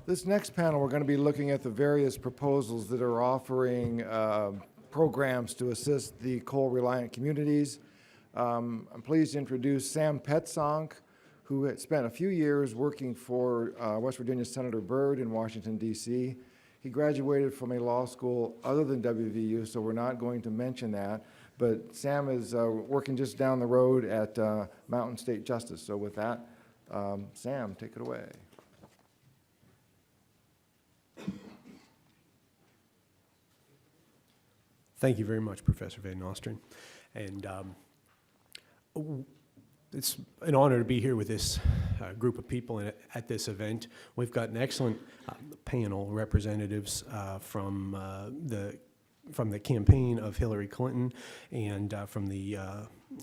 This next panel, we're going to be looking at the various proposals that are offering programs to assist the coal-reliant communities. I'm pleased to introduce Sam Petsonk, who had spent a few years working for West Virginia Senator Byrd in Washington, D.C. He graduated from a law school other than WVU, so we're not going to mention that. But Sam is working just down the road at Mountain State Justice. So with that, Sam, take it away. Thank you very much, Professor Van Nostrand. And it's an honor to be here with this group of people at this event. We've got an excellent panel, representatives from the campaign of Hillary Clinton and from the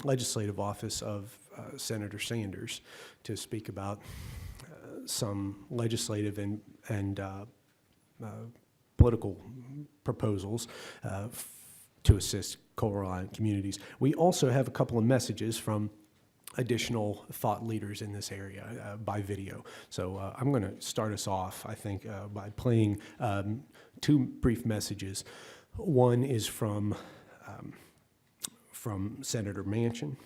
legislative office of Senator Sanders to speak about some legislative and political proposals to assist coal-reliant communities. We also have a couple of messages from additional thought leaders in this area by video. So I'm going to start us off, I think, by playing two brief messages. One is from Senator Manchin,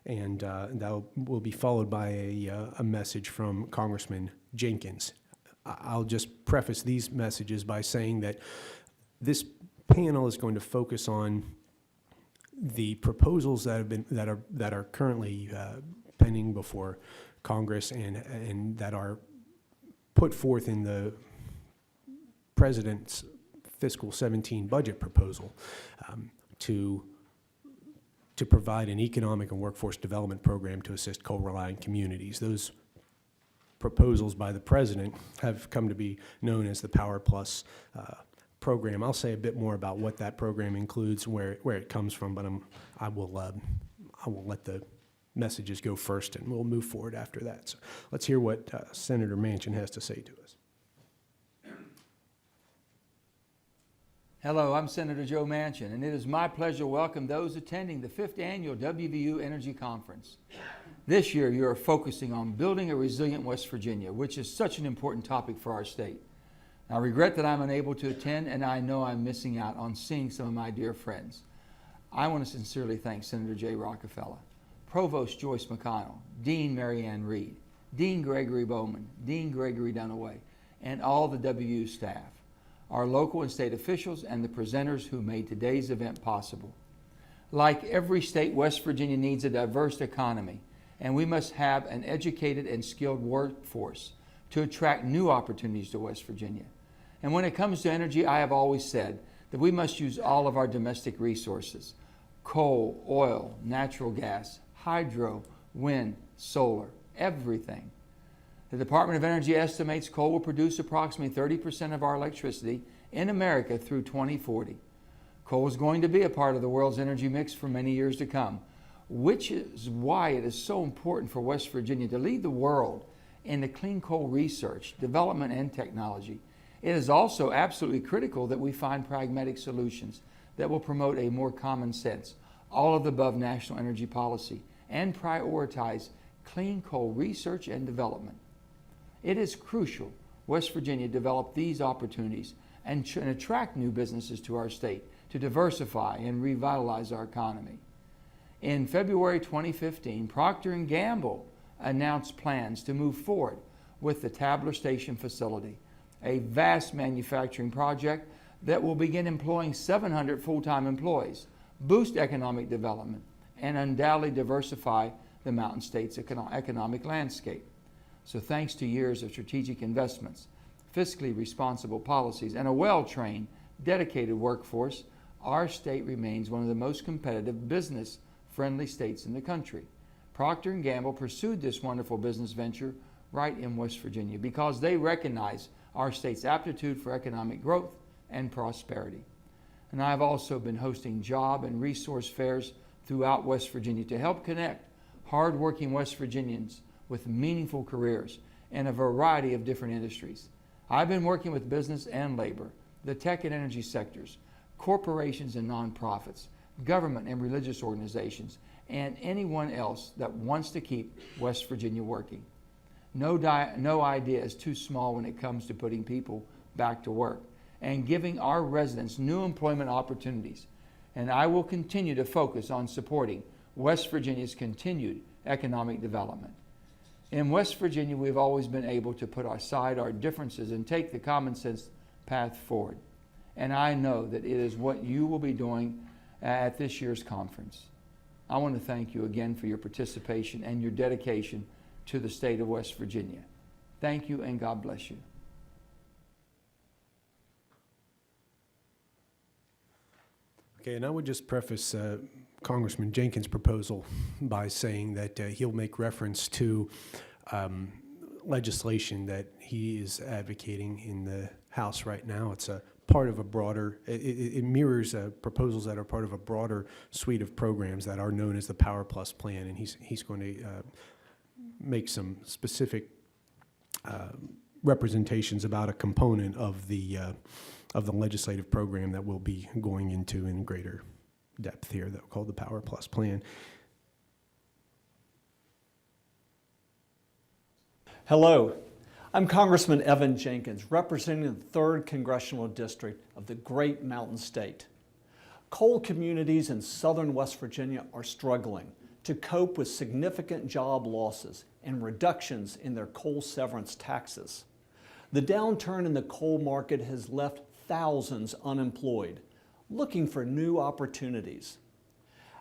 and that will be followed by a message from Congressman Jenkins. I'll just preface these messages by saying that this panel is going to focus on the proposals that are currently pending before Congress and that are put forth in the President's fiscal 17 budget proposal to provide an economic and workforce development program to assist coal-reliant communities. Those proposals by the President have come to be known as the Power Plus program. I'll say a bit more about what that program includes, where it comes from, but I will let the messages go first, and we'll move forward after that. So let's hear what Senator Manchin has to say to us. Hello, I'm Senator Joe Manchin, and it is my pleasure to welcome those attending the 5th Annual WVU Energy Conference. This year, you are focusing on building a resilient West Virginia, which is such an important topic for our state. I regret that I'm unable to attend, and I know I'm missing out on seeing some of my dear friends. I want to sincerely thank Senator Jay Rockefeller, Provost Joyce McConnell, Dean Mary Ann Reed, Dean Gregory Bowman, Dean Gregory Dunaway, and all the WVU staff, our local and state officials, and the presenters who made today's event possible. Like every state, West Virginia needs a diverse economy, and we must have an educated and skilled workforce to attract new opportunities to West Virginia. And when it comes to energy, I have always said that we must use all of our domestic resources: coal, oil, natural gas, hydro, wind, solar, everything. The Department of Energy estimates coal will produce approximately 30% of our electricity in America through 2040. Coal is going to be a part of the world's energy mix for many years to come, which is why it is so important for West Virginia to lead the world in the clean coal research, development, and technology. It is also absolutely critical that we find pragmatic solutions that will promote a more common sense, all of the above national energy policy, and prioritize clean coal research and development. It is crucial West Virginia develop these opportunities and attract new businesses to our state to diversify and revitalize our economy. In February 2015, Procter & Gamble announced plans to move forward with the Tabler Station facility, a vast manufacturing project that will begin employing 700 full-time employees, boost economic development, and undoubtedly diversify the Mountain State's economic landscape. So thanks to years of strategic investments, fiscally responsible policies, and a well-trained, dedicated workforce, our state remains one of the most competitive, business-friendly states in the country. Procter & Gamble pursued this wonderful business venture right in West Virginia because they recognize our state's aptitude for economic growth and prosperity. And I've also been hosting job and resource fairs throughout West Virginia to help connect hardworking West Virginians with meaningful careers in a variety of different industries. I've been working with business and labor, the tech and energy sectors, corporations and nonprofits, government and religious organizations, and anyone else that wants to keep West Virginia working. No idea is too small when it comes to putting people back to work and giving our residents new employment opportunities. And I will continue to focus on supporting West Virginia's continued economic development. In West Virginia, we've always been able to put aside our differences and take the common sense path forward. And I know that it is what you will be doing at this year's conference. I want to thank you again for your participation and your dedication to the state of West Virginia. Thank you, and God bless you. Okay, and I would just preface Congressman Jenkins' proposal by saying that he'll make reference to legislation that he is advocating in the House right now. It's a part of a broader, it mirrors proposals that are part of a broader suite of programs that are known as the Power Plus Plan, and he's going to make some specific representations about a component of the legislative program that we'll be going into in greater depth here, that called the Power Plus Plan. Hello, I'm Congressman Evan Jenkins, representing the 3rd Congressional District of the Great Mountain State. Coal communities in southern West Virginia are struggling to cope with significant job losses and reductions in their coal severance taxes. The downturn in the coal market has left thousands unemployed, looking for new opportunities.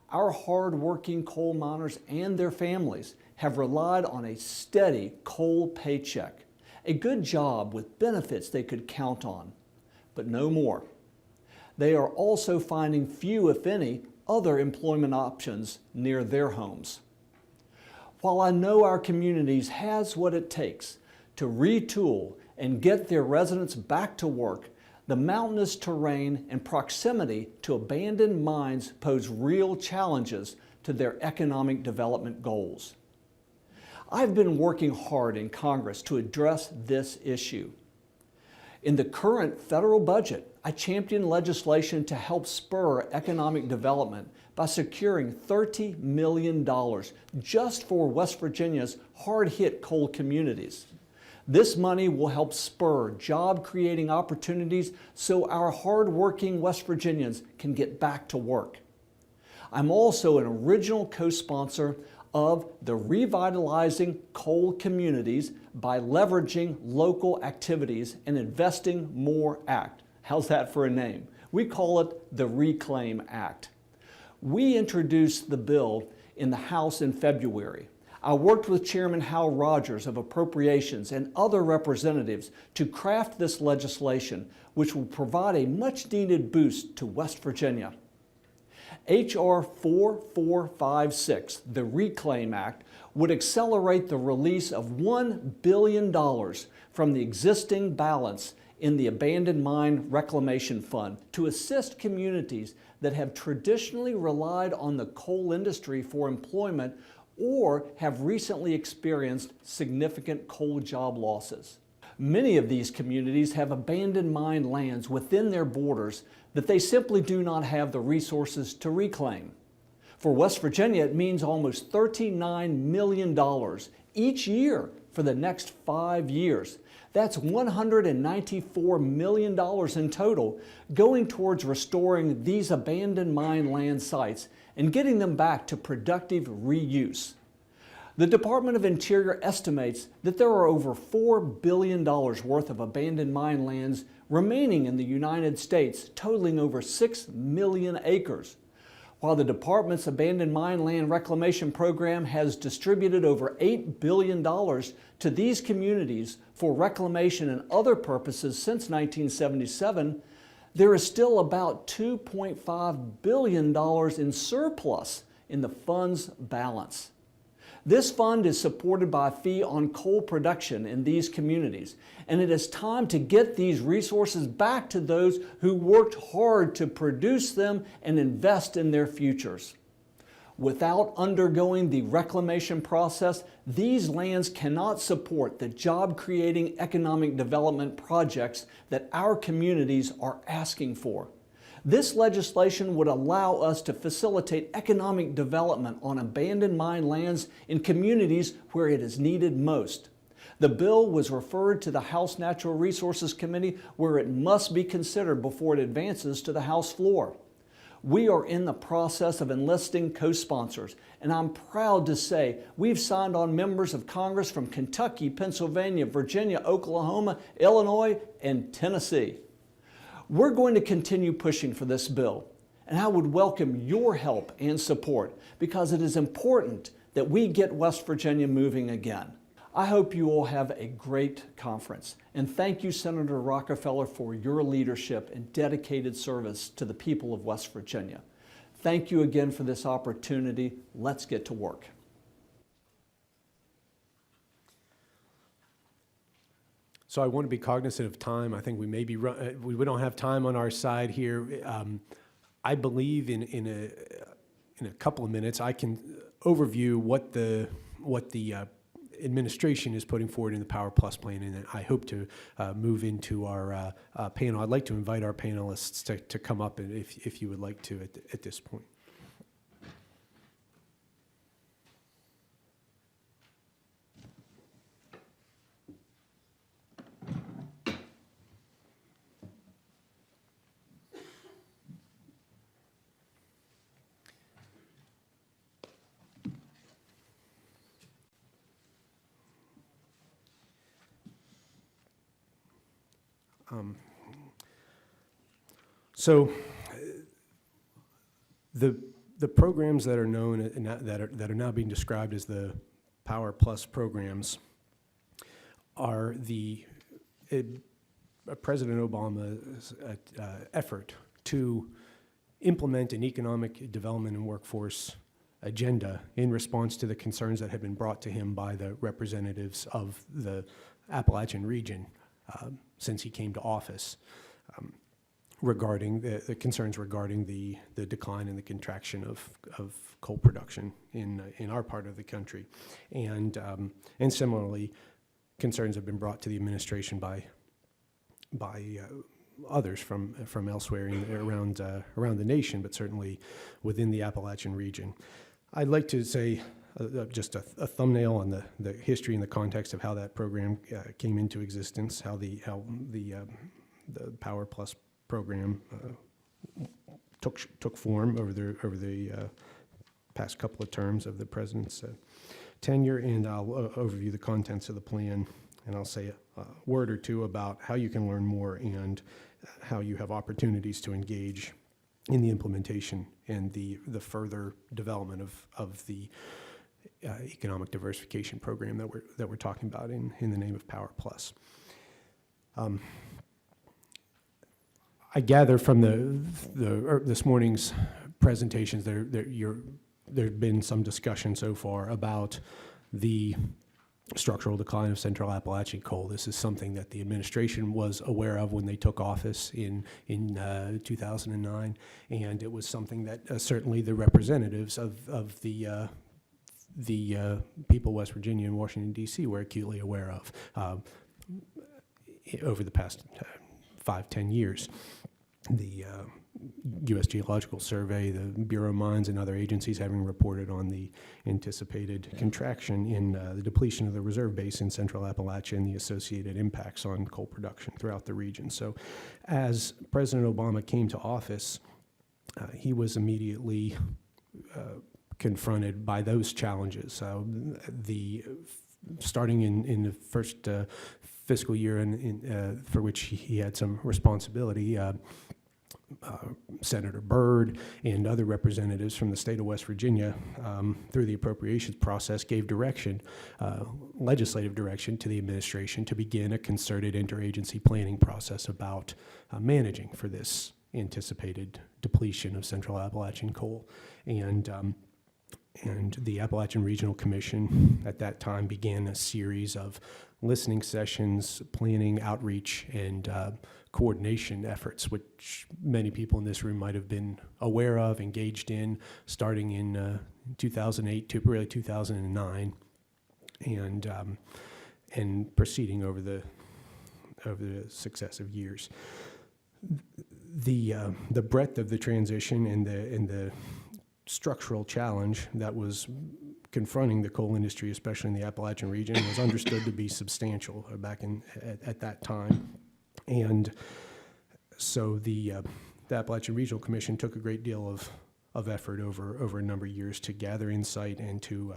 Our hard-working coal miners and their families have relied on a steady coal paycheck, a good job with benefits they could count on, but no more. They are also finding few, if any, other employment options near their homes. While I know our communities has what it takes to retool and get their residents back to work, the mountainous terrain and proximity to abandoned mines pose real challenges to their economic development goals. I've been working hard in Congress to address this issue. In the current federal budget, I championed legislation to help spur economic development by securing $30 million just for West Virginia's hard-hit coal communities. This money will help spur job-creating opportunities so our hard-working West Virginians can get back to work. I'm also an original co-sponsor of the Revitalizing Coal Communities by Leveraging Local Activities and Investing More Act. How's that for a name? We call it the Reclaim Act. We introduced the bill in the House in February. I worked with Chairman Hal Rogers of Appropriations and other representatives to craft this legislation, which will provide a much-needed boost to West Virginia. H.R. 4456, the Reclaim Act, would accelerate the release of $1 billion from the existing balance in the Abandoned Mine Reclamation Fund to assist communities that have traditionally relied on the coal industry for employment or have recently experienced significant coal job losses. Many of these communities have abandoned mine lands within their borders that they simply do not have the resources to reclaim. For West Virginia, it means almost $39 million each year for the next 5 years. That's $194 million in total going towards restoring these abandoned mine land sites and getting them back to productive reuse. The Department of Interior estimates that there are over $4 billion worth of abandoned mine lands remaining in the United States, totaling over 6 million acres. While the Department's Abandoned Mine Land Reclamation Program has distributed over $8 billion to these communities for reclamation and other purposes since 1977, there is still about $2.5 billion in surplus in the fund's balance. This fund is supported by a fee on coal production in these communities, and it is time to get these resources back to those who worked hard to produce them and invest in their futures. Without undergoing the reclamation process, these lands cannot support the job-creating economic development projects that our communities are asking for. This legislation would allow us to facilitate economic development on abandoned mine lands in communities where it is needed most. The bill was referred to the House Natural Resources Committee, where it must be considered before it advances to the House floor. We are in the process of enlisting co-sponsors, and I'm proud to say we've signed on members of Congress from Kentucky, Pennsylvania, Virginia, Oklahoma, Illinois, and Tennessee. We're going to continue pushing for this bill, and I would welcome your help and support because it is important that we get West Virginia moving again. I hope you all have a great conference, and thank you, Senator Rockefeller, for your leadership and dedicated service to the people of West Virginia. Thank you again for this opportunity. Let's get to work. So I want to be cognizant of time. I think we may be we don't have time on our side here. I believe in a couple of minutes I can overview what the administration is putting forward in the Power Plus plan, and I hope to move into our panel. I'd like to invite our panelists to come up, if you would like to at this point. So the programs that are known that are now being described as the Power Plus programs are President Obama's effort to implement an economic development and workforce agenda in response to the concerns that had been brought to him by the representatives of the Appalachian region since he came to office, regarding the concerns regarding the decline and the contraction of coal production in our part of the country, and similarly, concerns have been brought to the administration by others from elsewhere around the nation, but certainly within the Appalachian region. I'd like to say just a thumbnail on the history and the context of how that program came into existence, how the Power Plus program took form over the past couple of terms of the president's tenure, and I'll overview the contents of the plan, and I'll say a word or two about how you can learn more and how you have opportunities to engage in the implementation and the further development of the economic diversification program that we're talking about in the name of Power Plus. I gather from this morning's presentations there's been some discussion so far about the structural decline of Central Appalachian coal. This is something that the administration was aware of when they took office in 2009, and it was something that certainly the representatives of the people of West Virginia and Washington, D.C. were acutely aware of over the past 5-10 years. The U.S. Geological Survey, the Bureau of Mines, and other agencies having reported on the anticipated contraction in the depletion of the reserve base in Central Appalachia and the associated impacts on coal production throughout the region. So as President Obama came to office, he was immediately confronted by those challenges. Starting in the first fiscal year for which he had some responsibility, Senator Byrd and other representatives from the state of West Virginia, through the appropriations process, gave direction, legislative direction to the administration to begin a concerted interagency planning process about managing for this anticipated depletion of Central Appalachian coal. And the Appalachian Regional Commission at that time began a series of listening sessions, planning, outreach, and coordination efforts, which many people in this room might have been aware of, engaged in, starting in 2008 to really 2009, and proceeding over the successive years. The breadth of the transition and the structural challenge that was confronting the coal industry, especially in the Appalachian region, was understood to be substantial back at that time. And so the Appalachian Regional Commission took a great deal of effort over a number of years to gather insight and to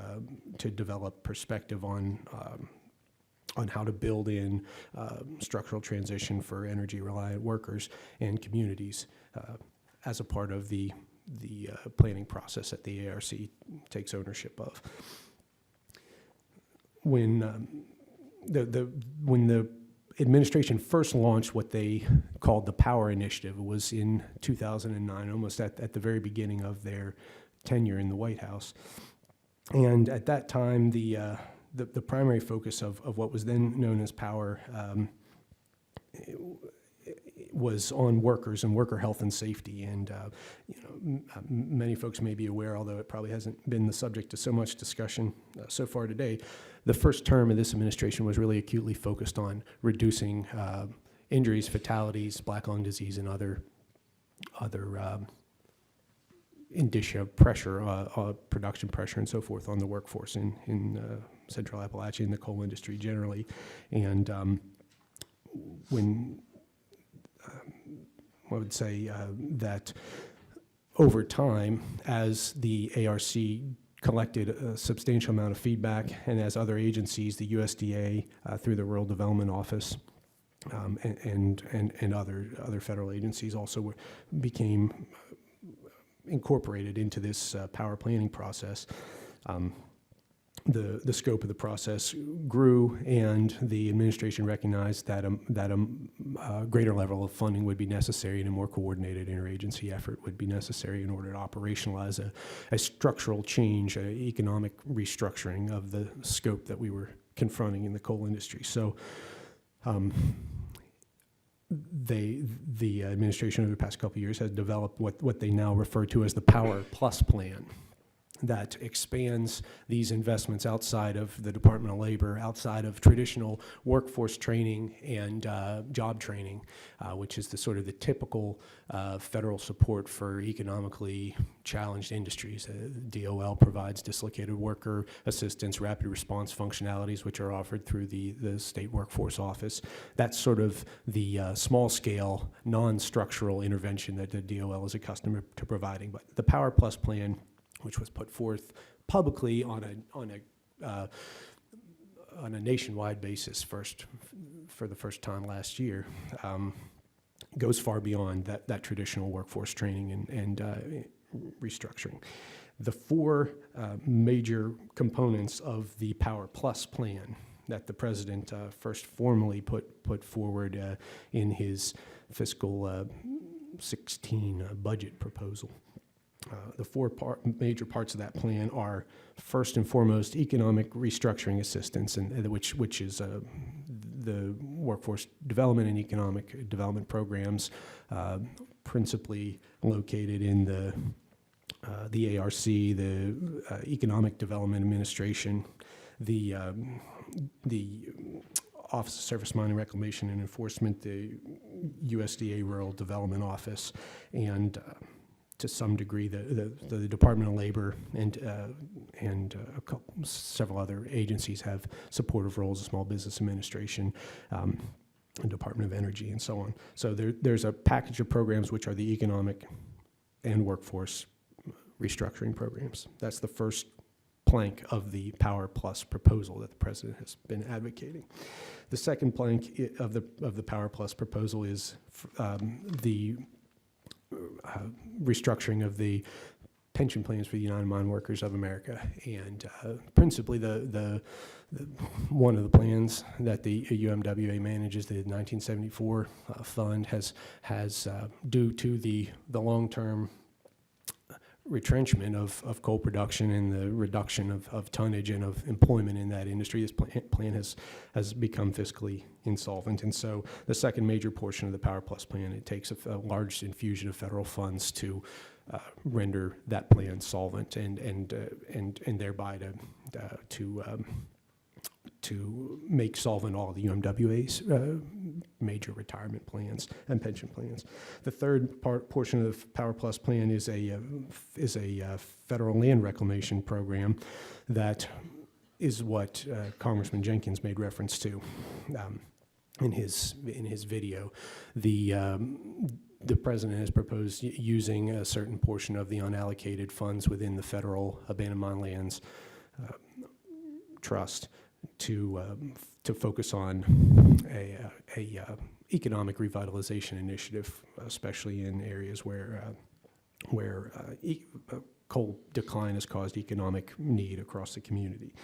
develop perspective on how to build in structural transition for energy-reliant workers and communities as a part of the planning process that the ARC takes ownership of. When the administration first launched what they called the Power Initiative, it was in 2009, almost at the very beginning of their tenure in the White House. And at that time, the primary focus of what was then known as Power was on workers and worker health and safety. And many folks may be aware, although it probably hasn't been the subject of so much discussion so far today, the first term of this administration was really acutely focused on reducing injuries, fatalities, black lung disease, and other indicia of pressure, production pressure and so forth on the workforce in Central Appalachia and the coal industry generally. And when I would say that over time, as the ARC collected a substantial amount of feedback, and as other agencies, the USDA through the Rural Development Office and other federal agencies also became incorporated into this power planning process. The scope of the process grew, and the administration recognized that a greater level of funding would be necessary, and a more coordinated interagency effort would be necessary in order to operationalize a structural change, an economic restructuring of the scope that we were confronting in the coal industry. So the administration over the past couple of years has developed what they now refer to as the Power Plus Plan, that expands these investments outside of the Department of Labor, outside of traditional workforce training and job training, which is the sort of the typical federal support for economically challenged industries. DOL provides dislocated worker assistance, rapid response functionalities, which are offered through the state workforce office. That's sort of the small-scale, non-structural intervention that the DOL is accustomed to providing. But the Power Plus Plan, which was put forth publicly on a nationwide basis for the first time last year, goes far beyond that traditional workforce training and restructuring. The four major components of the Power Plus plan that the president first formally put forward in his fiscal 16 budget proposal. The four major parts of that plan are, first and foremost, economic restructuring assistance, and which is the workforce development and economic development programs, principally located in the ARC, the Economic Development Administration, the Office of Surface Mining Reclamation and Enforcement, the USDA Rural Development Office, and to some degree, the Department of Labor and several other agencies have supportive roles, the Small Business Administration, the Department of Energy, and so on. So there's a package of programs which are the economic and workforce restructuring programs. That's the first plank of the Power Plus proposal that the president has been advocating. The second plank of the Power Plus proposal is the restructuring of the pension plans for the United Mine Workers of America, and principally the one of the plans that the UMWA manages, the 1974 fund, has due to the long-term retrenchment of coal production and the reduction of tonnage and of employment in that industry, this plan has become fiscally insolvent. And so the second major portion of the Power Plus plan, it takes a large infusion of federal funds to render that plan solvent and thereby to make solvent all the UMWA's major retirement plans and pension plans. The third portion of the Power Plus plan is a federal land reclamation program that is what Congressman Jenkins made reference to in his video. The president has proposed using a certain portion of the unallocated funds within the federal abandoned mine lands trust to focus on a economic revitalization initiative, especially in areas where coal decline has caused economic need across the community.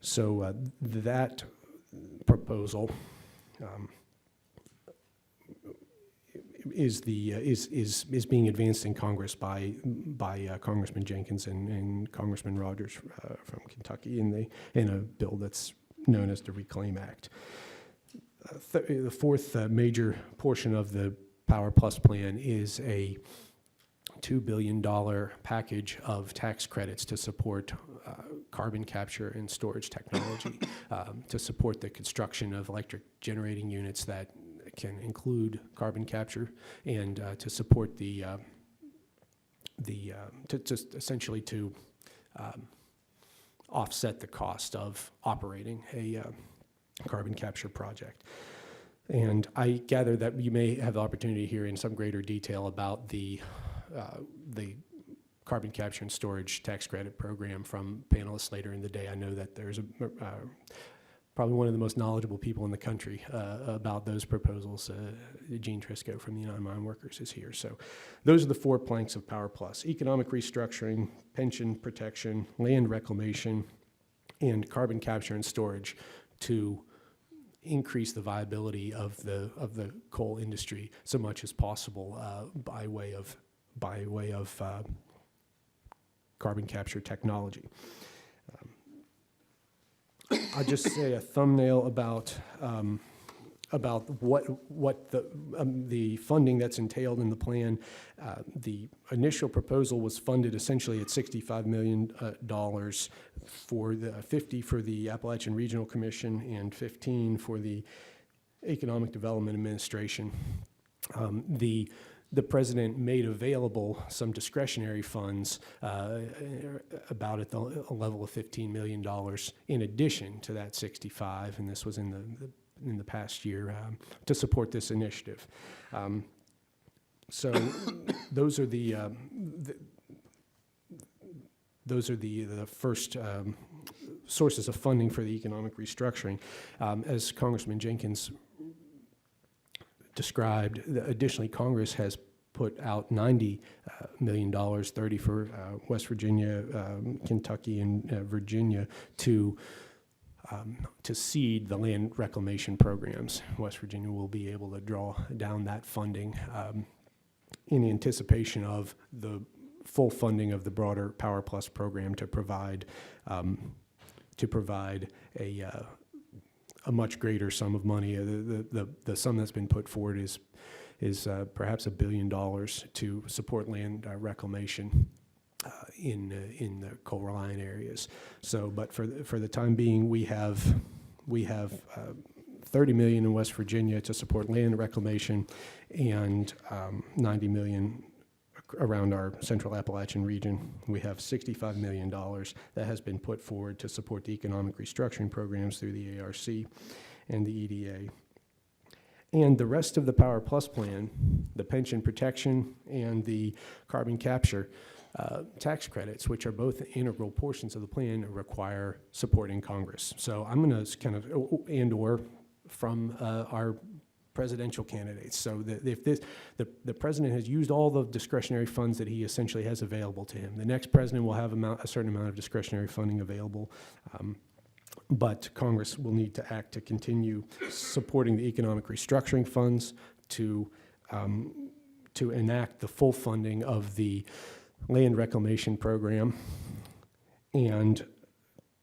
So that proposal is being advanced in Congress by Congressman Jenkins and Congressman Rogers from Kentucky in a bill that's known as the Reclaim Act. The fourth major portion of the Power Plus plan is a $2 billion package of tax credits to support carbon capture and storage technology, to support the construction of electric generating units that can include carbon capture, and to support essentially to offset the cost of operating a carbon capture project. And I gather that you may have the opportunity to hear in some greater detail about the carbon capture and storage tax credit program from panelists later in the day. I know that there's probably one of the most knowledgeable people in the country about those proposals. Gene Trisco from the United Mine Workers is here. So those are the 4 planks of Power Plus: economic restructuring, pension protection, land reclamation, and carbon capture and storage to increase the viability of the coal industry so much as possible by way of carbon capture technology. I'll just say a thumbnail about what the funding that's entailed in the plan. The initial proposal was funded essentially at $65 million for the 50 for the Appalachian Regional Commission and 15 for the Economic Development Administration. The president made available some discretionary funds, about at the level of $15 million, in addition to that 65, and this was in the past year, to support this initiative. So those are the first sources of funding for the economic restructuring. As Congressman Jenkins described, additionally, Congress has put out $90 million, 30 for West Virginia, Kentucky, and Virginia to seed the land reclamation programs. West Virginia will be able to draw down that funding in anticipation of the full funding of the broader Power Plus program to provide a much greater sum of money. The sum that's been put forward is perhaps $1 billion to support land reclamation in the Coal-Reliant areas. So, but for the time being, we have $30 million in West Virginia to support land reclamation, and $90 million around our Central Appalachian region. We have $65 million that has been put forward to support the economic restructuring programs through the ARC and the EDA. And the rest of the Power Plus plan, the pension protection and the carbon capture tax credits, which are both integral portions of the plan, require support in Congress. So I'm going to kind of, and/or from our presidential candidates. So that if the president has used all the discretionary funds that he essentially has available to him, the next president will have a certain amount of discretionary funding available, but Congress will need to act to continue supporting the economic restructuring funds, to enact the full funding of the land reclamation program, and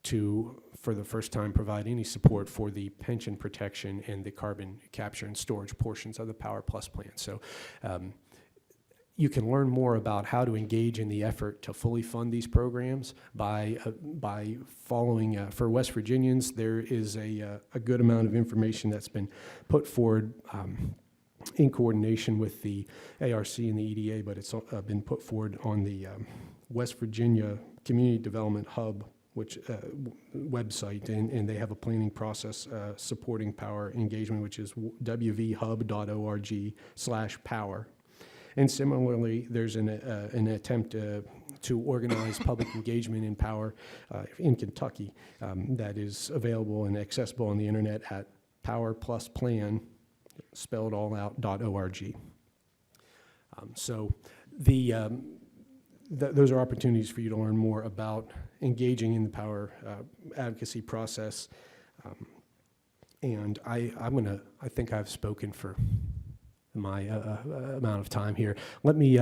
to, for the first time, provide any support for the pension protection and the carbon capture and storage portions of the Power Plus plan. So you can learn more about how to engage in the effort to fully fund these programs by following, for West Virginians, there is a good amount of information that's been put forward in coordination with the ARC and the EDA, but it's been put forward on the West Virginia Community Development Hub which website, and they have a planning process supporting power engagement, which is wvhub.org/power. And similarly, there's an attempt to organize public engagement in power in Kentucky that is available and accessible on the internet at powerplusplan, spelled all out, .org. So those are opportunities for you to learn more about engaging in the power advocacy process. And I think I've spoken for my amount of time here. Let me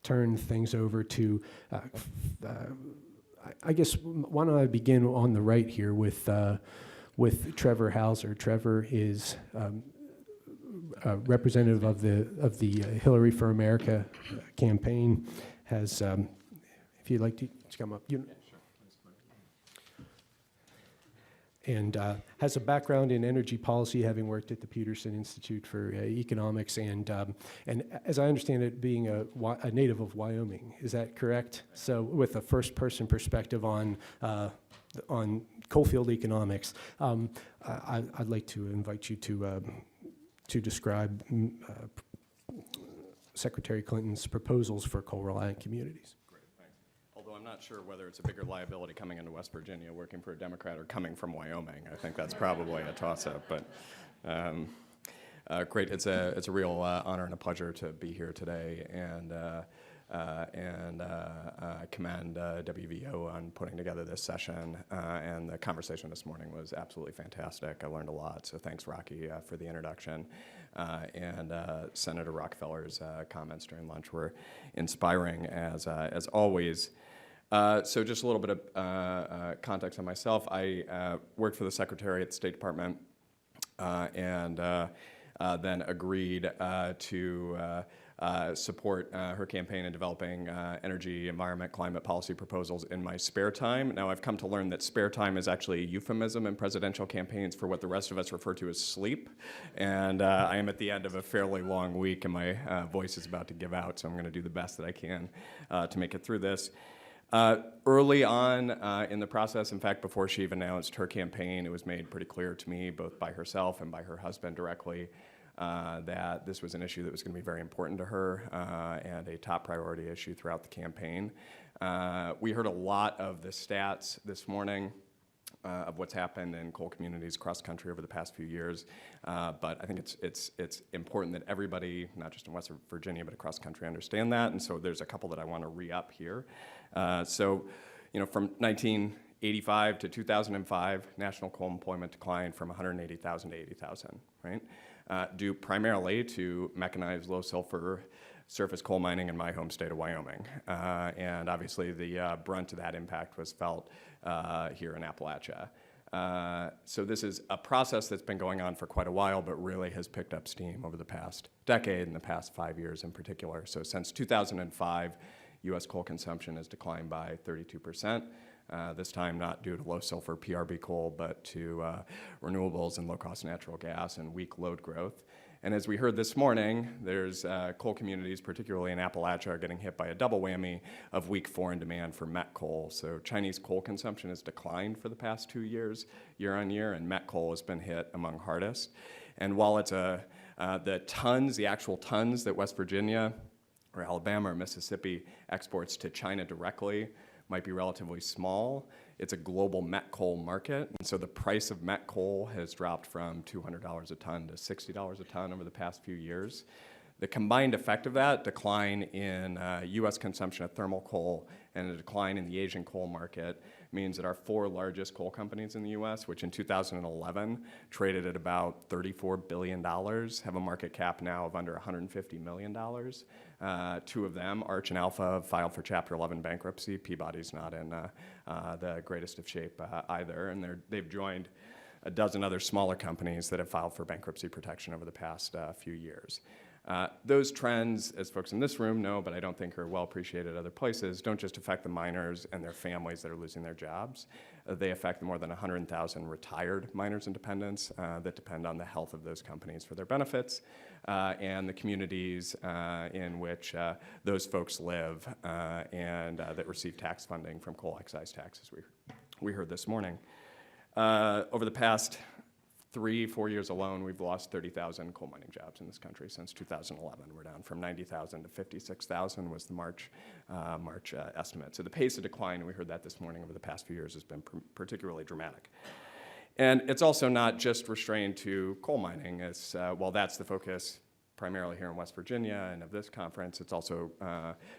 turn things over to, I guess, why don't I begin on the right here with Trevor Houser. Trevor is representative of the Hillary for America campaign. Has, if you'd like to come up. You, and has a background in energy policy, having worked at the Peterson Institute for Economics, and as I understand it, being a native of Wyoming. Is that correct? So, with a first-person perspective on coalfield economics, I'd like to invite you to describe Secretary Clinton's proposals for coal-reliant communities. Although I'm not sure whether it's a bigger liability coming into West Virginia working for a Democrat or coming from Wyoming. I think that's probably a toss-up. But great, it's a real honor and a pleasure to be here today, and commend WVO on putting together this session. And the conversation this morning was absolutely fantastic. I learned a lot. So thanks, Rocky, for the introduction. And Senator Rockefeller's comments during lunch were inspiring as always. So just a little bit of context on myself. I worked for the Secretary at the State Department and then agreed to support her campaign in developing energy, environment, climate policy proposals in my spare time. Now, I've come to learn that spare time is actually a euphemism in presidential campaigns for what the rest of us refer to as sleep. And I am at the end of a fairly long week, and my voice is about to give out, so I'm going to do the best that I can to make it through this. Early on in the process, in fact, before she even announced her campaign, it was made pretty clear to me, both by herself and by her husband directly, that this was an issue that was going to be very important to her and a top priority issue throughout the campaign. We heard a lot of the stats this morning of what's happened in coal communities across the country over the past few years, but I think it's important that everybody, not just in West Virginia, but across the country, understand that, and so there's a couple that I want to re-up here. So, from 1985 to 2005, national coal employment declined from 180,000 to 80,000, right? Due primarily to mechanized low-sulfur surface coal mining in my home state of Wyoming. And obviously the brunt of that impact was felt here in Appalachia. So this is a process that's been going on for quite a while, but really has picked up steam over the past decade and the past 5 years in particular. So since 2005, U.S. coal consumption has declined by 32%. This time not due to low-sulfur PRB coal, but to renewables and low-cost natural gas and weak load growth. And as we heard this morning, there's coal communities, particularly in Appalachia, are getting hit by a double whammy of weak foreign demand for met coal. So Chinese coal consumption has declined for the past 2 years, year on year, and met coal has been hit among hardest. And while it's the actual tons that West Virginia or Alabama or Mississippi exports to China directly might be relatively small, it's a global met coal market, and so the price of met coal has dropped from $200 a ton to $60 a ton over the past few years. The combined effect of that, decline in U.S. consumption of thermal coal and a decline in the Asian coal market, means that our 4 largest coal companies in the U.S., which in 2011 traded at about $34 billion, have a market cap now of under $150 million. 2 of them, Arch and Alpha, filed for Chapter 11 bankruptcy. Peabody's not in the greatest of shape either, and they've joined a dozen other smaller companies that have filed for bankruptcy protection over the past few years. Those trends, as folks in this room know, but I don't think are well appreciated other places, don't just affect the miners and their families that are losing their jobs. They affect the more than 100,000 retired miners and dependents that depend on the health of those companies for their benefits, and the communities in which those folks live and that receive tax funding from coal excise taxes we heard this morning. Over the past 3-4 years alone, we've lost 30,000 coal mining jobs in this country since 2011. We're down from 90,000 to 56,000 was the March estimate. So the pace of decline, we heard that this morning, over the past few years has been particularly dramatic. And it's also not just restrained to coal mining. It's, while that's the focus primarily here in West Virginia and of this conference, it's also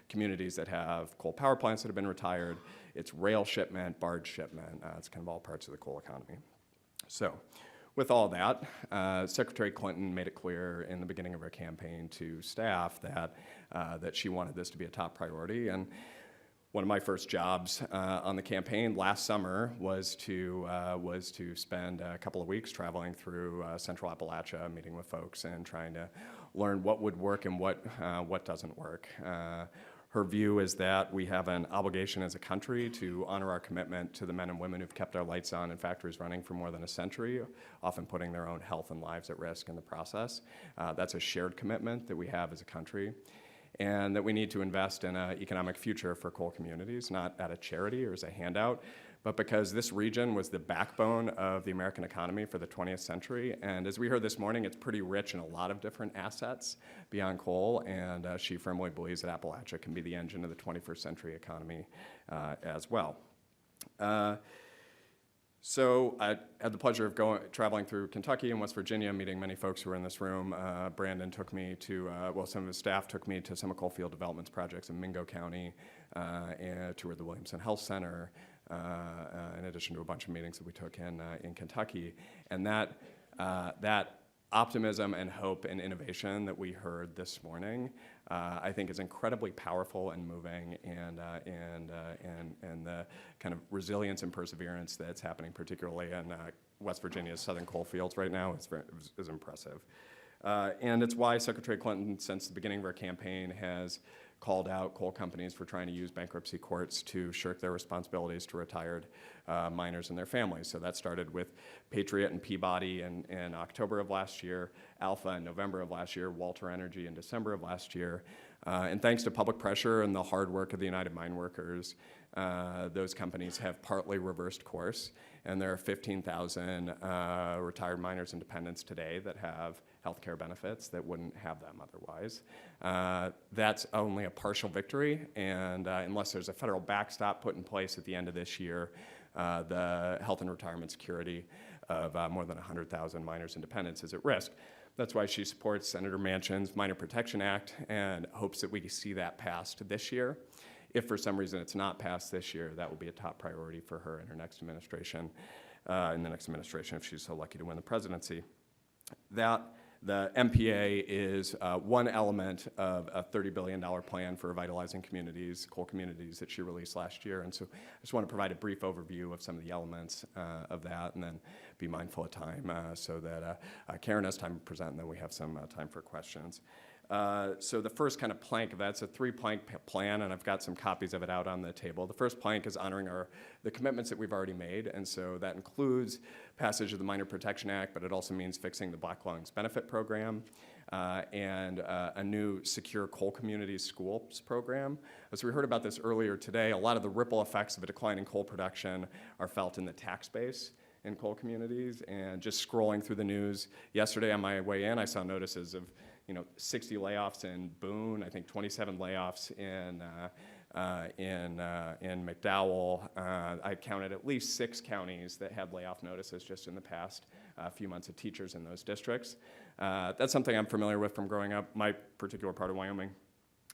communities that have coal power plants that have been retired. It's rail shipment, barge shipment. It's kind of all parts of the coal economy. So, with all that, Secretary Clinton made it clear in the beginning of her campaign to staff that she wanted this to be a top priority. And one of my first jobs on the campaign last summer was to spend a couple of weeks traveling through Central Appalachia, meeting with folks and trying to learn what would work and what doesn't work. Her view is that we have an obligation as a country to honor our commitment to the men and women who've kept our lights on and factories running for more than a century, often putting their own health and lives at risk in the process. That's a shared commitment that we have as a country, and that we need to invest in an economic future for coal communities, not at a charity or as a handout, but because this region was the backbone of the American economy for the 20th century. And as we heard this morning, it's pretty rich in a lot of different assets beyond coal, and she firmly believes that Appalachia can be the engine of the 21st century economy as well. So I had the pleasure of traveling through Kentucky and West Virginia, meeting many folks who were in this room. Brandon took me to, some of his staff took me to some of coal field developments projects in Mingo County, and toured the Williamson Health Center, in addition to a bunch of meetings that we took in Kentucky. And that optimism and hope and innovation that we heard this morning, I think is incredibly powerful and moving, and the kind of resilience and perseverance that's happening, particularly in West Virginia's southern coal fields right now, is impressive. And it's why Secretary Clinton, since the beginning of her campaign, has called out coal companies for trying to use bankruptcy courts to shirk their responsibilities to retired miners and their families. So that started with Patriot and Peabody in October of last year, Alpha in November of last year, Walter Energy in December of last year. And thanks to public pressure and the hard work of the United Mine Workers, those companies have partly reversed course. And there are 15,000 retired miners and dependents today that have health care benefits that wouldn't have them otherwise. That's only a partial victory, and unless there's a federal backstop put in place at the end of this year, the health and retirement security of more than 100,000 miners and dependents is at risk. That's why she supports Senator Manchin's Miner Protection Act and hopes that we see that passed this year. If for some reason it's not passed this year, that will be a top priority for her in her next administration, if she's so lucky to win the presidency. The MPA is one element of a $30 billion plan for revitalizing communities, coal communities, that she released last year. And so I just want to provide a brief overview of some of the elements of that, and then be mindful of time so that Caryn has time to present, and then we have some time for questions. So the first kind of plank of that, it's a 3-plank plan, and I've got some copies of it out on the table. The first plank is honoring the commitments that we've already made, and so that includes passage of the Miner Protection Act, but it also means fixing the Black Lungs Benefit Program, and a new secure coal communities schools program. As we heard about this earlier today, a lot of the ripple effects of a decline in coal production are felt in the tax base in coal communities, and just scrolling through the news yesterday on my way in, I saw notices of 60 layoffs in Boone, I think 27 layoffs in McDowell. I counted at least 6 counties that had layoff notices just in the past few months of teachers in those districts. That's something I'm familiar with from growing up. My particular part of Wyoming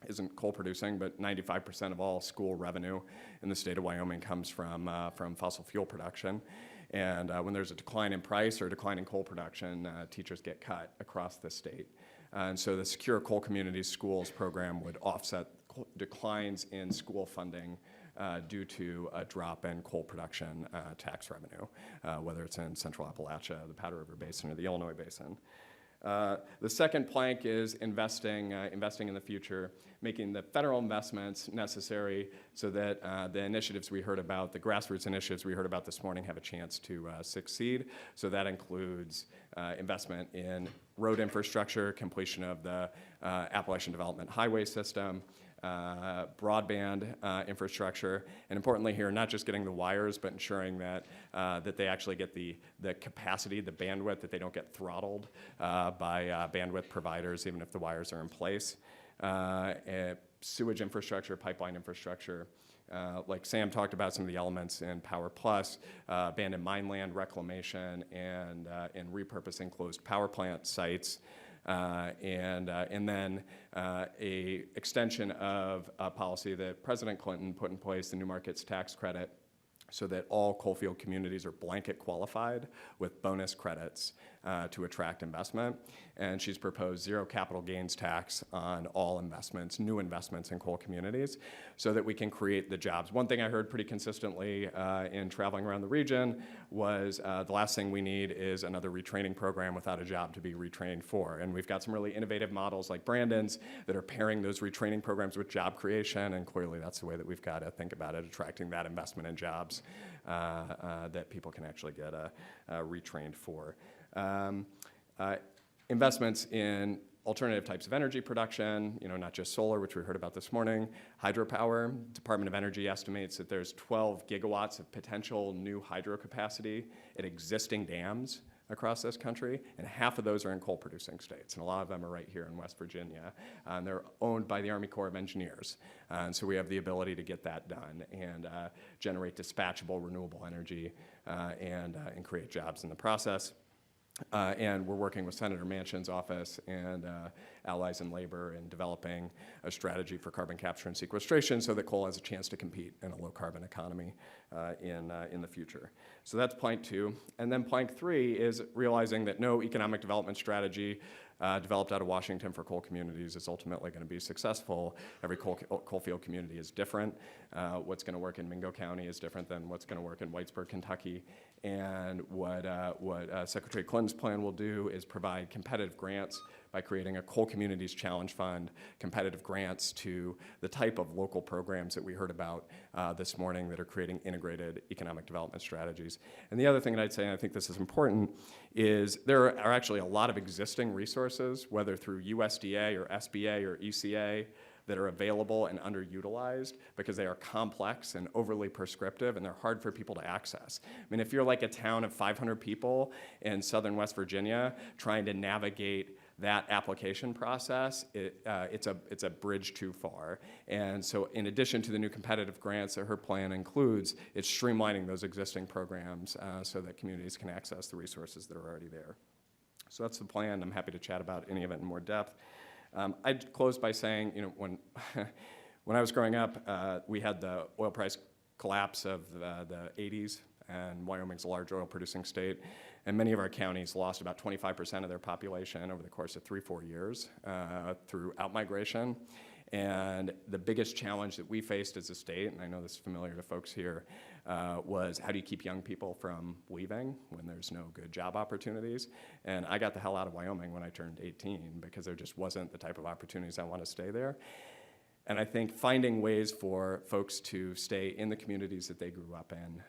isn't coal producing, but 95% of all school revenue in the state of Wyoming comes from fossil fuel production. And when there's a decline in price or a decline in coal production, teachers get cut across the state. And so the Secure Coal Communities Schools program would offset declines in school funding due to a drop in coal production tax revenue, whether it's in Central Appalachia, the Powder River Basin, or the Illinois Basin. The second plank is investing in the future, making the federal investments necessary so that the initiatives we heard about, the grassroots initiatives we heard about this morning, have a chance to succeed. So that includes investment in road infrastructure, completion of the Appalachian Development Highway System, broadband infrastructure, and importantly here, not just getting the wires, but ensuring that that they actually get the capacity, the bandwidth, that they don't get throttled by bandwidth providers, even if the wires are in place. Sewage infrastructure, pipeline infrastructure. Like Sam talked about some of the elements in Power Plus, abandoned mine land reclamation and repurposing closed power plant sites. And then a extension of a policy that President Clinton put in place, the New Markets Tax Credit, so that all coalfield communities are blanket qualified with bonus credits to attract investment. And she's proposed zero capital gains tax on all investments, new investments in coal communities, so that we can create the jobs. One thing I heard pretty consistently in traveling around the region was the last thing we need is another retraining program without a job to be retrained for. And we've got some really innovative models like Brandon's that are pairing those retraining programs with job creation, and clearly that's the way that we've got to think about it, attracting that investment in jobs that people can actually get retrained for. Investments in alternative types of energy production, not just solar, which we heard about this morning, hydropower. Department of Energy estimates that there's 12 gigawatts of potential new hydro capacity at existing dams across this country, and half of those are in coal-producing states, and a lot of them are right here in West Virginia. And they're owned by the Army Corps of Engineers, and so we have the ability to get that done and generate dispatchable renewable energy and create jobs in the process. And we're working with Senator Manchin's office and allies in labor in developing a strategy for carbon capture and sequestration so that coal has a chance to compete in a low-carbon economy in the future. So that's plank 2. And then plank 3 is realizing that no economic development strategy developed out of Washington for coal communities is ultimately going to be successful. Every coalfield community is different. What's going to work in Mingo County is different than what's going to work in Whitesburg, Kentucky. And what Secretary Clinton's plan will do is provide competitive grants by creating a Coal Communities Challenge Fund, competitive grants to the type of local programs that we heard about this morning that are creating integrated economic development strategies. And the other thing that I'd say, and I think this is important, is there are actually a lot of existing resources, whether through USDA or SBA or ECA, that are available and underutilized because they are complex and overly prescriptive and they're hard for people to access. I mean, if you're like a town of 500 people in southern West Virginia trying to navigate that application process, it's a bridge too far. And so in addition to the new competitive grants that her plan includes, it's streamlining those existing programs so that communities can access the resources that are already there. So that's the plan. I'm happy to chat about any of it in more depth. I'd close by saying, when I was growing up, we had the oil price collapse of the 80s, and Wyoming's a large oil-producing state, and many of our counties lost about 25% of their population over the course of 3-4 years through outmigration. And the biggest challenge that we faced as a state, and I know this is familiar to folks here, was how do you keep young people from leaving when there's no good job opportunities? And I got the hell out of Wyoming when I turned 18 because there just wasn't the type of opportunities I want to stay there. And I think finding ways for folks to stay in the communities that they grew up in,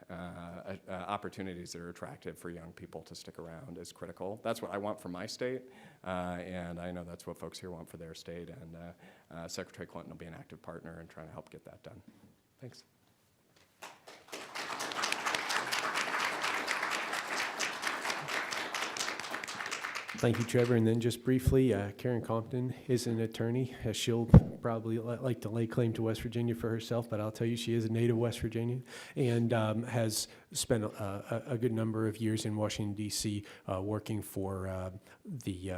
opportunities that are attractive for young people to stick around is critical. That's what I want for my state, and I know that's what folks here want for their state, and Secretary Clinton will be an active partner in trying to help get that done. Thanks. Thank you, Trevor. And then just briefly, Caryn Compton is an attorney. She'll probably like to lay claim to West Virginia for herself, but I'll tell you she is a native West Virginian and has spent a good number of years in Washington, D.C. Working for the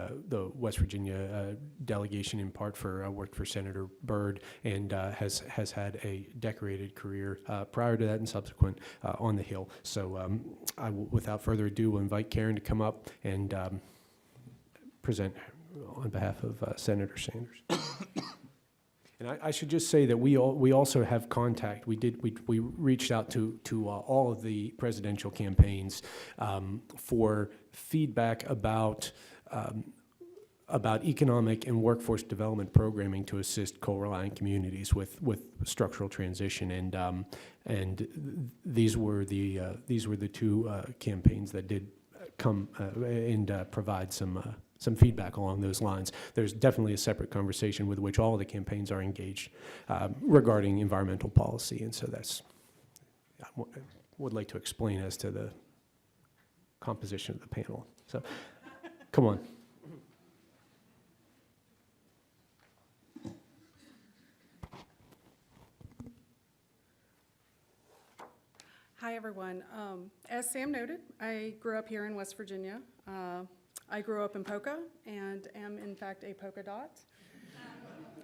West Virginia delegation, in part for worked for Senator Byrd, and has had a decorated career prior to that and subsequent on the Hill. So I will, without further ado, will invite Caryn to come up and present on behalf of Senator Sanders. And I should just say that we also have contact. We reached out to all of the presidential campaigns for feedback about about economic and workforce development programming to assist coal-reliant communities with structural transition, and these were the two campaigns that did come and provide some feedback along those lines. There's definitely a separate conversation with which all of the campaigns are engaged regarding environmental policy, and so I would like to explain as to the composition of the panel. So, come on. Hi, everyone. As Sam noted, I grew up here in West Virginia. I grew up in Polka and am, in fact, a polka dot.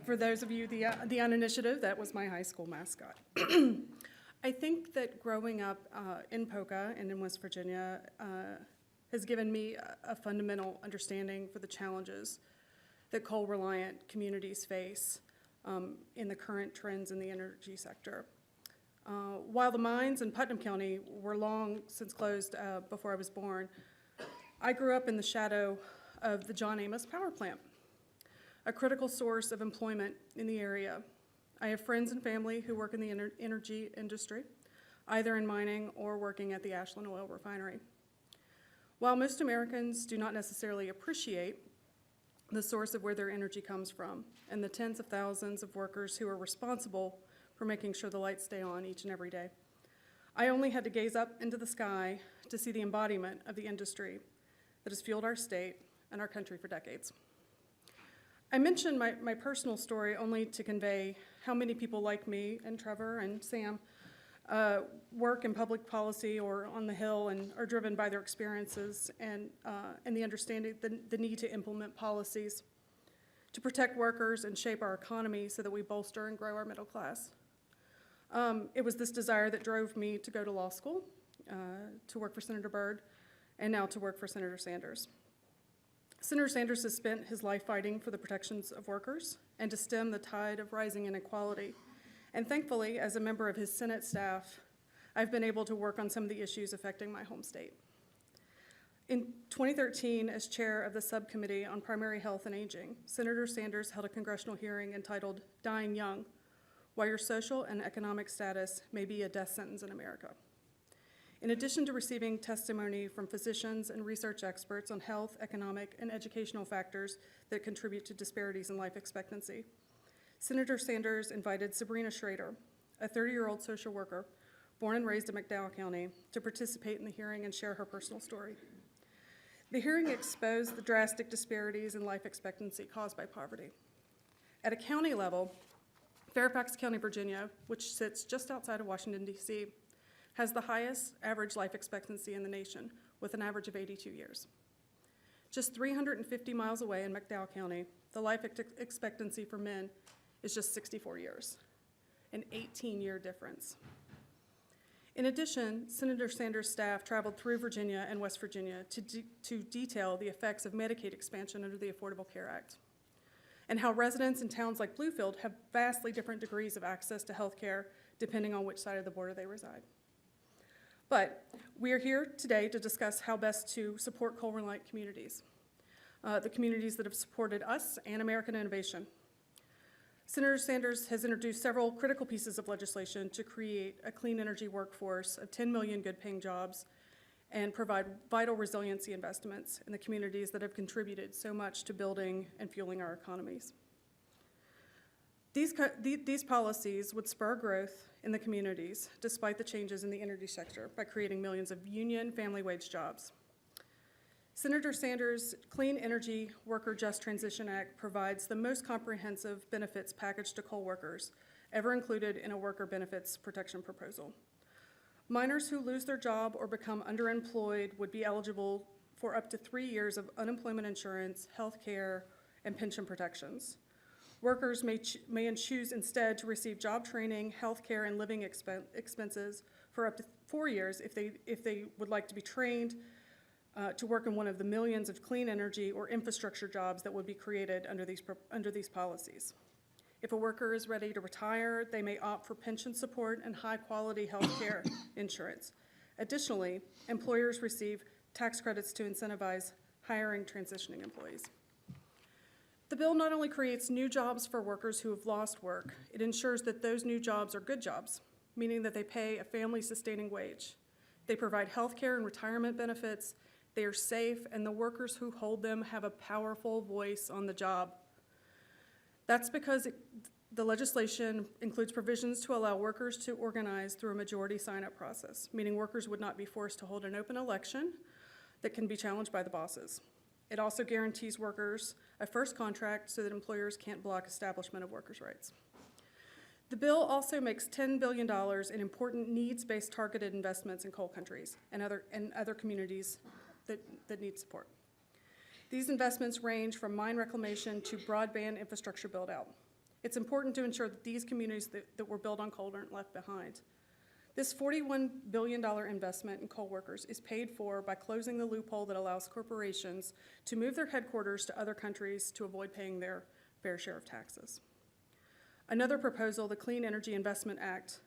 For those of you, the uninitiative, that was my high school mascot. I think that growing up in Polka and in West Virginia has given me a fundamental understanding for the challenges that coal-reliant communities face in the current trends in the energy sector. While the mines in Putnam County were long since closed before I was born, I grew up in the shadow of the John Amos Power Plant, a critical source of employment in the area. I have friends and family who work in the energy industry, either in mining or working at the Ashland Oil Refinery. While most Americans do not necessarily appreciate the source of where their energy comes from and the tens of thousands of workers who are responsible for making sure the lights stay on each and every day, I only had to gaze up into the sky to see the embodiment of the industry that has fueled our state and our country for decades. I mentioned my personal story only to convey how many people like me and Trevor and Sam work in public policy or on the Hill and are driven by their experiences and the understanding the need to implement policies to protect workers and shape our economy so that we bolster and grow our middle class. It was this desire that drove me to go to law school, to work for Senator Byrd, and now to work for Senator Sanders. Senator Sanders has spent his life fighting for the protections of workers and to stem the tide of rising inequality. And thankfully, as a member of his Senate staff, I've been able to work on some of the issues affecting my home state. In 2013, as chair of the Subcommittee on Primary Health and Aging, Senator Sanders held a congressional hearing entitled "Dying Young: Why Your Social and Economic Status May Be a Death Sentence in America." In addition to receiving testimony from physicians and research experts on health, economic, and educational factors that contribute to disparities in life expectancy, Senator Sanders invited Sabrina Schrader, a 30-year-old social worker born and raised in McDowell County, to participate in the hearing and share her personal story. The hearing exposed the drastic disparities in life expectancy caused by poverty. At a county level, Fairfax County, Virginia, which sits just outside of Washington, D.C., has the highest average life expectancy in the nation, with an average of 82 years. Just 350 miles away in McDowell County, the life expectancy for men is just 64 years, an 18-year difference. In addition, Senator Sanders' staff traveled through Virginia and West Virginia to detail the effects of Medicaid expansion under the Affordable Care Act, and how residents in towns like Bluefield have vastly different degrees of access to health care depending on which side of the border they reside. But we are here today to discuss how best to support coal-reliant communities, the communities that have supported us and American innovation. Senator Sanders has introduced several critical pieces of legislation to create a clean energy workforce of 10 million good-paying jobs and provide vital resiliency investments in the communities that have contributed so much to building and fueling our economies. These policies would spur growth in the communities despite the changes in the energy sector by creating millions of union family wage jobs. Senator Sanders' Clean Energy Worker Just Transition Act provides the most comprehensive benefits package to coal workers ever included in a worker benefits protection proposal. Miners who lose their job or become underemployed would be eligible for up to 3 years of unemployment insurance, health care, and pension protections. Workers may choose instead to receive job training, health care, and living expenses for up to 4 years if they would like to be trained to work in one of the millions of clean energy or infrastructure jobs that would be created under these policies. If a worker is ready to retire, they may opt for pension support and high-quality health care insurance. Additionally, employers receive tax credits to incentivize hiring transitioning employees. The bill not only creates new jobs for workers who have lost work, it ensures that those new jobs are good jobs, meaning that they pay a family-sustaining wage. They provide health care and retirement benefits, they are safe, and the workers who hold them have a powerful voice on the job. That's because the legislation includes provisions to allow workers to organize through a majority sign-up process, meaning workers would not be forced to hold an open election that can be challenged by the bosses. It also guarantees workers a first contract so that employers can't block establishment of workers' rights. The bill also makes $10 billion in important needs-based targeted investments in coal countries and other communities that need support. These investments range from mine reclamation to broadband infrastructure build-out. It's important to ensure that these communities that were built on coal aren't left behind. This $41 billion investment in coal workers is paid for by closing the loophole that allows corporations to move their headquarters to other countries to avoid paying their fair share of taxes. Another proposal, the Clean Energy Investment Act,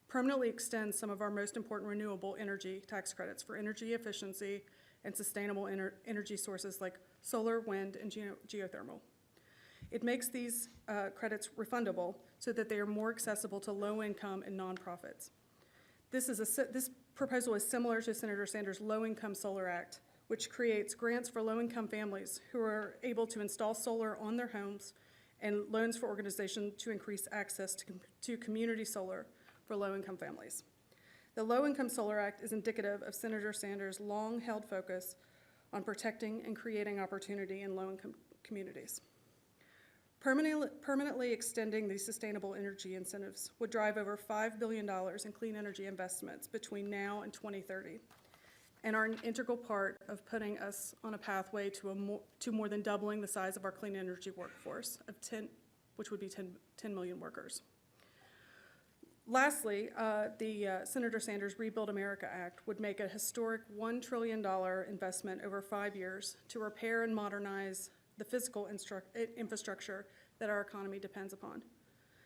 permanently extends some of our most important renewable energy tax credits for energy efficiency and sustainable energy sources like solar, wind, and geothermal. It makes these credits refundable so that they are more accessible to low-income and nonprofits. This proposal is similar to Senator Sanders' Low-Income Solar Act, which creates grants for low-income families who are able to install solar on their homes and loans for organizations to increase access to community solar for low-income families. The Low-Income Solar Act is indicative of Senator Sanders' long-held focus on protecting and creating opportunity in low-income communities. Permanently extending these sustainable energy incentives would drive over $5 billion in clean energy investments between now and 2030, and are an integral part of putting us on a pathway to more than doubling the size of our clean energy workforce, which would be 10 million workers. Lastly, the Senator Sanders Rebuild America Act would make a historic $1 trillion investment over 5 years to repair and modernize the physical infrastructure that our economy depends upon.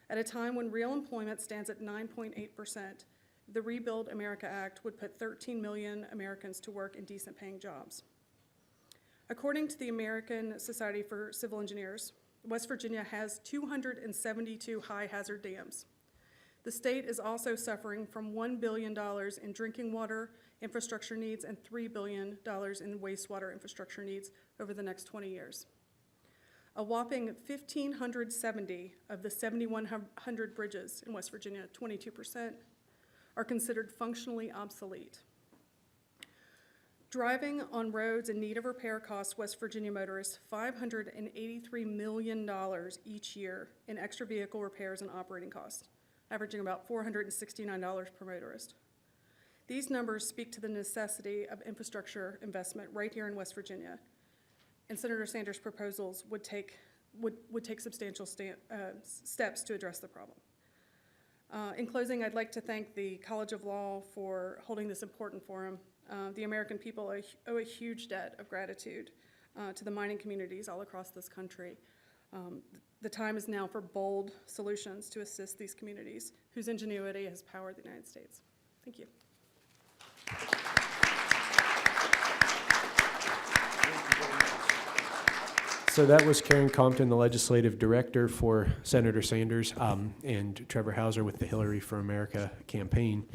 At a time when real employment stands at 9.8%, the Rebuild America Act would put 13 million Americans to work in decent paying jobs. According to the American Society for Civil Engineers, West Virginia has 272 high hazard dams. The state is also suffering from $1 billion in drinking water infrastructure needs and $3 billion in wastewater infrastructure needs over the next 20 years. A whopping 1,570 of the 7,100 bridges in West Virginia, 22%, are considered functionally obsolete. Driving on roads in need of repair costs West Virginia motorists $583 million each year in extra vehicle repairs and operating costs, averaging about $469 per motorist. These numbers speak to the necessity of infrastructure investment right here in West Virginia, and Senator Sanders' proposals would take substantial steps to address the problem. In closing, I'd like to thank the College of Law for holding this important forum. The American people owe a huge debt of gratitude to the mining communities all across this country. The time is now for bold solutions to assist these communities whose ingenuity has powered the United States. Thank you. So that was Caryn Compton, the legislative director for Senator Sanders, and Trevor Houser with the Hillary for America campaign.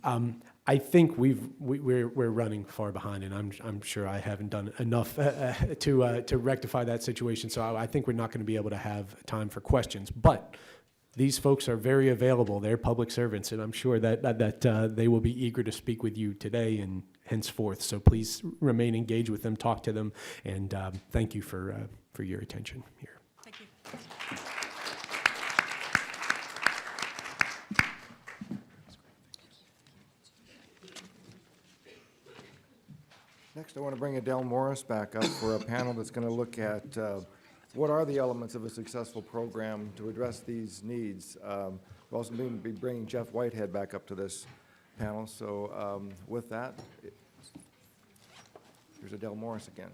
I think we're running far behind, and I'm sure I haven't done enough to rectify that situation. So I think we're not going to be able to have time for questions. But these folks are very available. They're public servants, and I'm sure that they will be eager to speak with you today and henceforth. So please remain engaged with them, talk to them, and thank you for your attention here. Thank you. Next, I want to bring Adele Morris back up for a panel that's going to look at what are the elements of a successful program to address these needs. We'll also be bringing Jeff Whitehead back up to this panel. So with that, here's Adele Morris again.